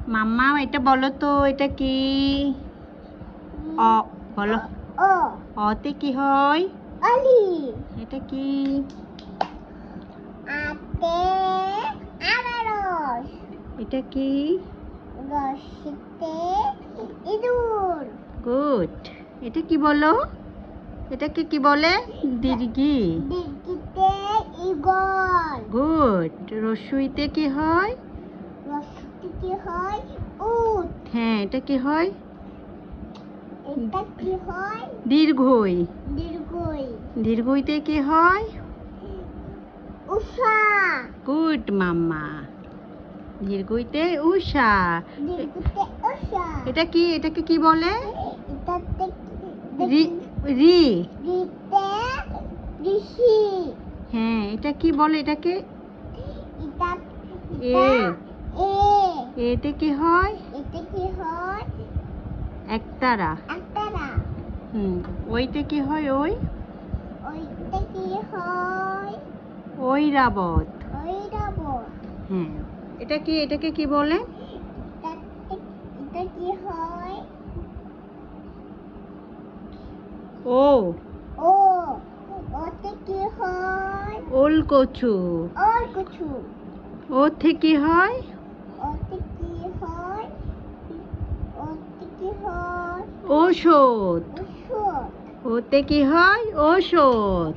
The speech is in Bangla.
মাম্মা এটা বলো তো, এটা কি? অ বলো। অতে কি হয়? অলি। এটা কি? আতে আনারস। এটা কি? রসিতে ইঁদুর। গুড। এটা কি বলো? এটাকে কি বলে? দীর্ঘি। দীর্ঘিতে ঈগল। গুড। রস্যইতে কি হয়? রসিতে কি হয়? উট। হ্যাঁ, এটা কি হয়? এটা কি হয়? দীর্ঘই। দীর্ঘই। দীর্ঘইতে কি হয়? উষা। গুড মাম্মা। দীর্ঘইতে উষা। দীর্ঘিতে উষা। এটা কি? এটাকে কি বলে? এটাতে রি। রি। রিতে ঋষি। হ্যাঁ, এটা কি বলে এটাকে? এটা এ। এ। এতে কি হয়? এতে কি হয়? একতারা। একতারা। ওইতে কি হয়? ওই। ওইতে কি হয়? ঐরাবত। ঐরাবত। হ্যাঁ। এটা কি? এটাকে কি বলে? এটা কি হয়? ও। ও। ওতে কি হয়? ওলকচু। ওলকচু। ওতে কি হয়? ওতে কি হয়? ওতে কি হয়? ঔষধ। ওষুধ। ওতে কি হয়? ঔষধ।